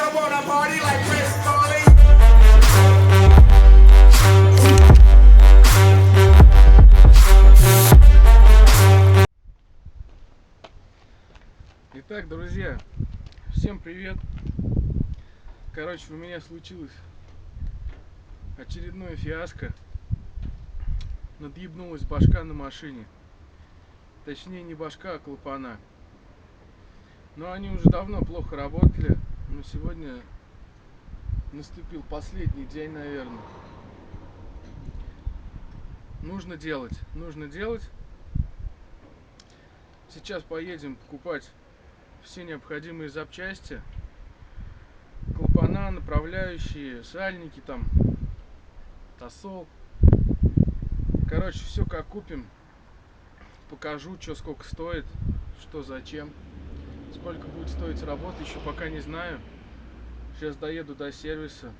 I wanna party like Chris Farley. Итак, друзья, всем привет. Короче, у меня случилось очередное фиаско. Надъебнулась башка на машине. Точнее, не башка, а клапана. Но они уже давно плохо работали. Но сегодня наступил последний день, наверное. Нужно делать. Сейчас поедем покупать все необходимые запчасти. Клапана, направляющие, сальники там, тосол. Короче, все как купим. Покажу, что сколько стоит, что зачем. Сколько будет стоить работа, еще пока не знаю. Сейчас доеду до сервиса.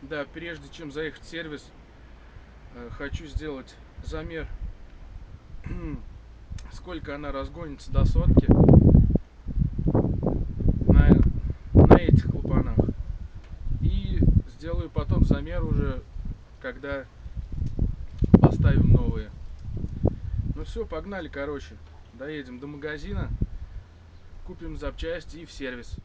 Да, прежде чем заехать в сервис, хочу сделать замер, сколько она разгонится до сотки на этих клапанах. И сделаю потом замер уже, когда поставим новые. Ну все, погнали, короче. Доедем до магазина, купим запчасти и в сервис.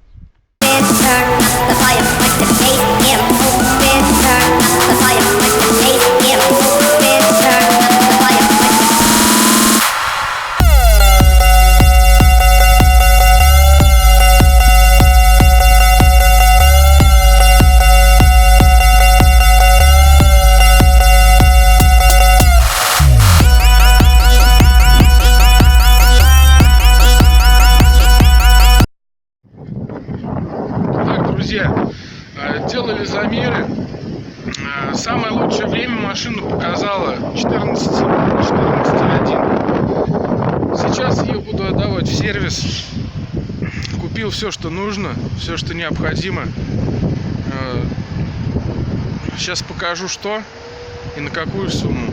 Друзья, делали замеры. Самое лучшее время машину показала 14:1. Сейчас ее буду отдавать в сервис. Купил все, что нужно, все, что необходимо. Сейчас покажу, что и на какую сумму.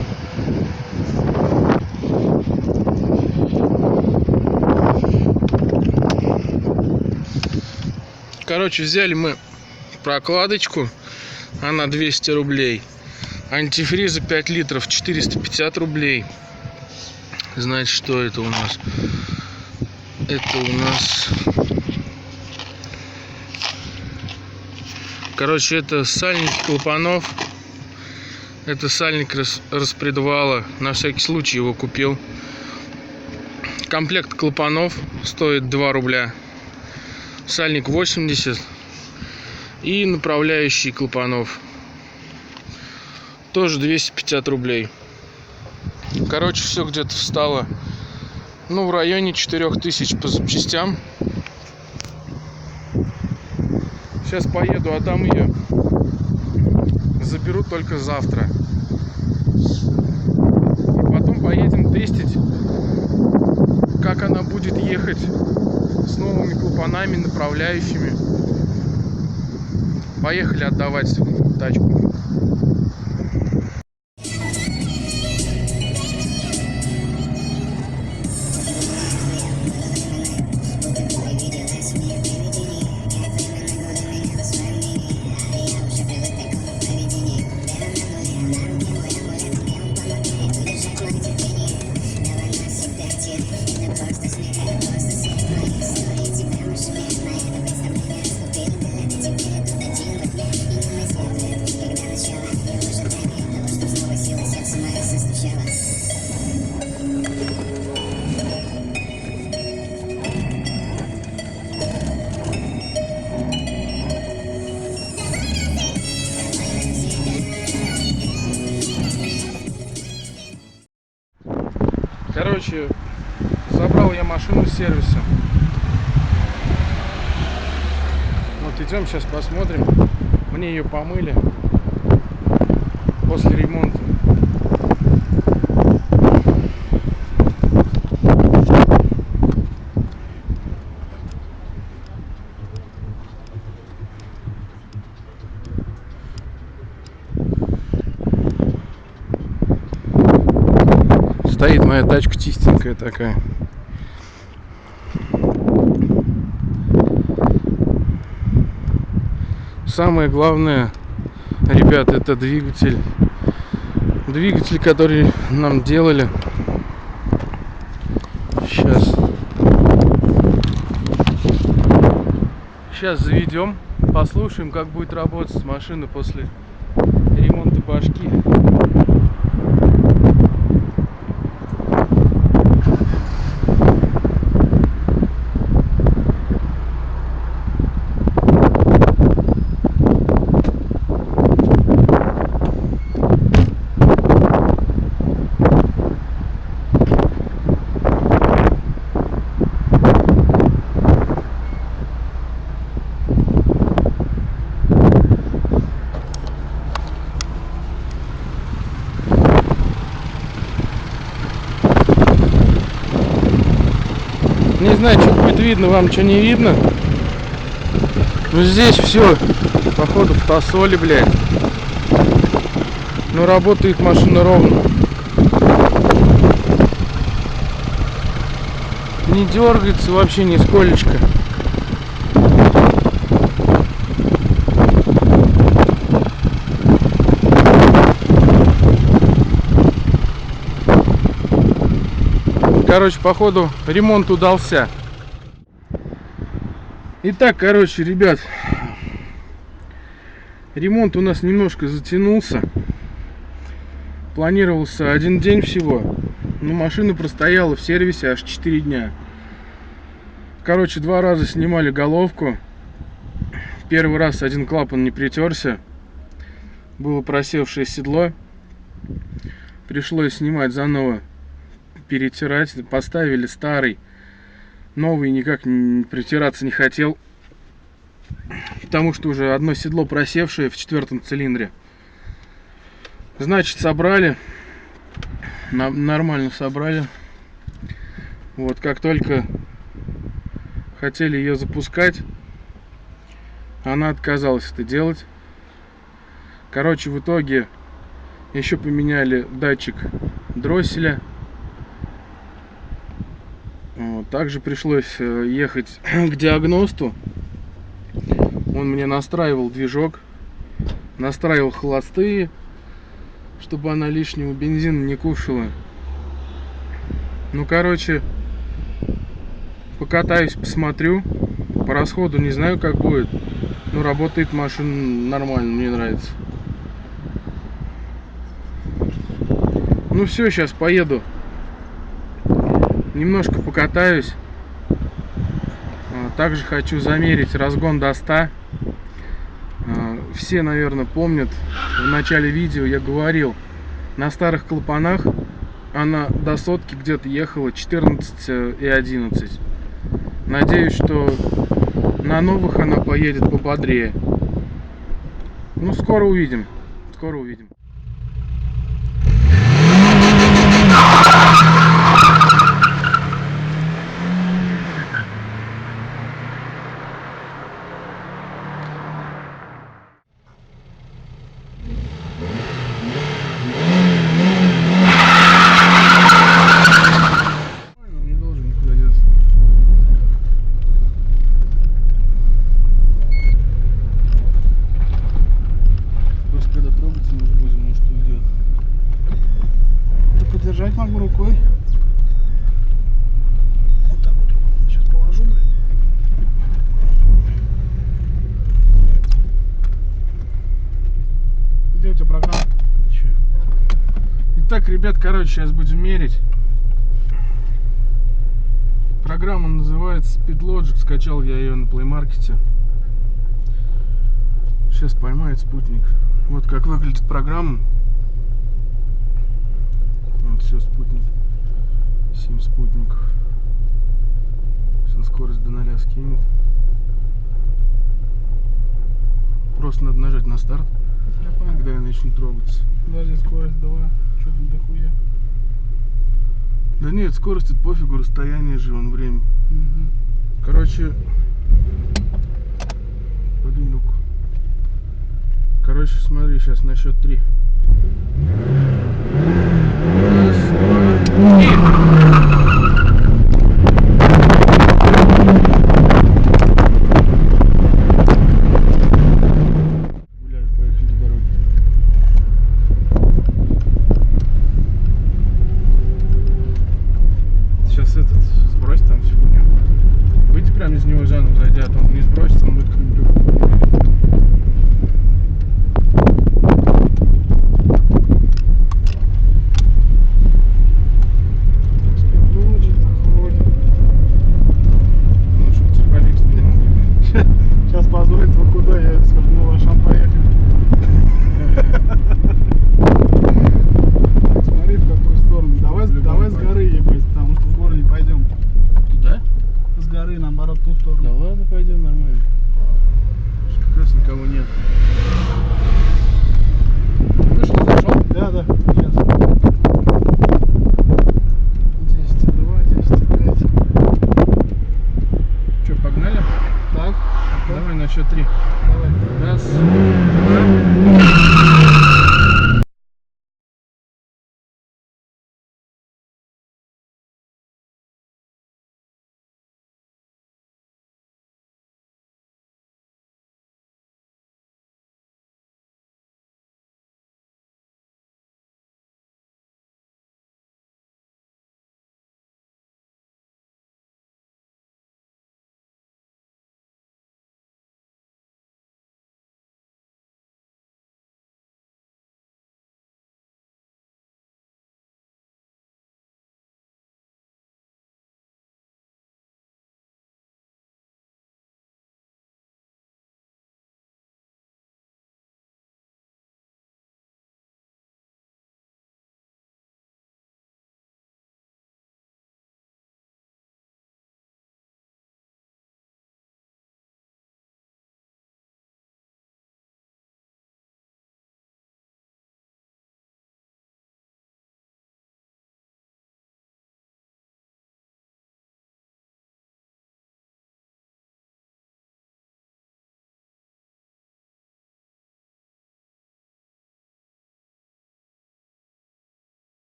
Короче, взяли мы прокладочку, она 200 рублей. Антифриза 5 литров, 450 рублей. Значит, что это у нас? Это у нас... Короче, это сальник клапанов. Это сальник распредвала. На всякий случай его купил. Комплект клапанов стоит 2 рубля. Сальник 80. И направляющий клапанов тоже 250 рублей. Короче, все где-то встало, ну, в районе 4000 по запчастям. Сейчас поеду, отдам ее. Заберу только завтра. И потом поедем тестить, как она будет ехать с новыми клапанами, направляющими. Поехали отдавать тачку. Короче, забрал я машину с сервиса. Вот идем сейчас посмотрим. Мне ее помыли после ремонта. Стоит моя тачка чистенькая такая. Самое главное, ребят, это двигатель. Двигатель, который нам делали. Сейчас заведем, послушаем, как будет работать машина после ремонта башки. Не знаю, что будет видно, вам что не видно. Ну здесь все, походу, в тосоле, блядь. Но работает машина ровно. Не дергается вообще нисколечко. Короче, походу, ремонт удался. Итак, короче, ребят, ремонт у нас немножко затянулся. Планировался один день всего, но машина простояла в сервисе аж 4 дня. Короче, 2 раза снимали головку. Первый раз один клапан не притерся. Было просевшее седло. Пришлось снимать заново, перетирать. Поставили старый. Новый никак притираться не хотел. Потому что уже одно седло просевшее в 4-м цилиндре. Значит, собрали. Нормально собрали. Вот, как только хотели ее запускать, она отказалась это делать. Короче, в итоге еще поменяли датчик дросселя. Вот, также пришлось ехать к диагносту. Он мне настраивал движок, настраивал холостые, чтобы она лишнего бензина не кушала. Ну, короче, покатаюсь, посмотрю. По расходу не знаю, как будет. Но работает машина нормально, мне нравится. Ну все, сейчас поеду. Немножко покатаюсь. Также хочу замерить разгон до 100. Все, наверное, помнят, в начале видео я говорил, на старых клапанах она до сотки где-то ехала 14 и 11. Надеюсь, что на новых она поедет пободрее. Ну, скоро увидим. Скоро увидим. Не должен никуда деться. Просто когда трогаться мы будем, может, уйдет. Да подержать могу рукой. Вот так вот. Сейчас положу, блядь. Где у тебя программа? Че? Итак, ребят, короче, сейчас будем мерить. Программа называется SpeedLogic. Скачал я ее на Play Market. Сейчас поймает спутник. Вот как выглядит программа. Вот все, спутник. 7 спутников. Сейчас скорость до 0 скинет. Просто надо нажать на старт, когда я начну трогаться. Подожди, скорость 2. Что там дохуя? Да нет, скорость это пофигу, расстояние же, вон время. Угу. Короче, подвинь руку. Короче, смотри, сейчас на счет 3. Раз, два, три. 3. Давай. Раз,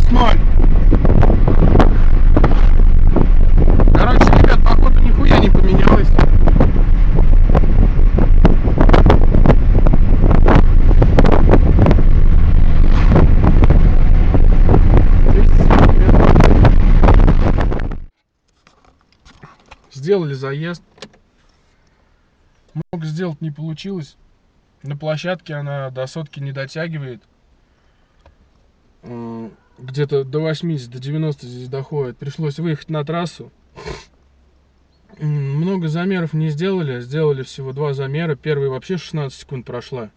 два. Короче, ребят, походу нихуя не поменялось. Сделали заезд. Много сделать не получилось. На площадке она до сотки не дотягивает. Где-то до 80, до 90 здесь доходит. Пришлось выехать на трассу. Много замеров не сделали. Сделали всего 2 замера. Первый вообще 16 секунд прошла.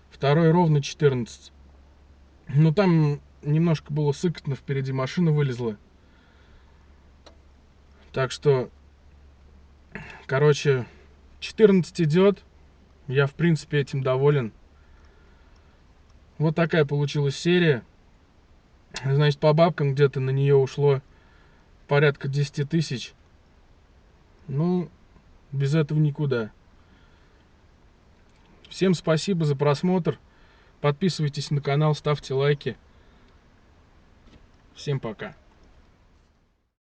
Второй ровно 14. Но там немножко было сыкотно. Впереди машина вылезла. Так что, короче, 14 идет. Я, в принципе, этим доволен. Вот такая получилась серия. Значит, по бабкам где-то на нее ушло порядка 10 тысяч. Ну, без этого никуда. Всем спасибо за просмотр. Подписывайтесь на канал, ставьте лайки. Всем пока.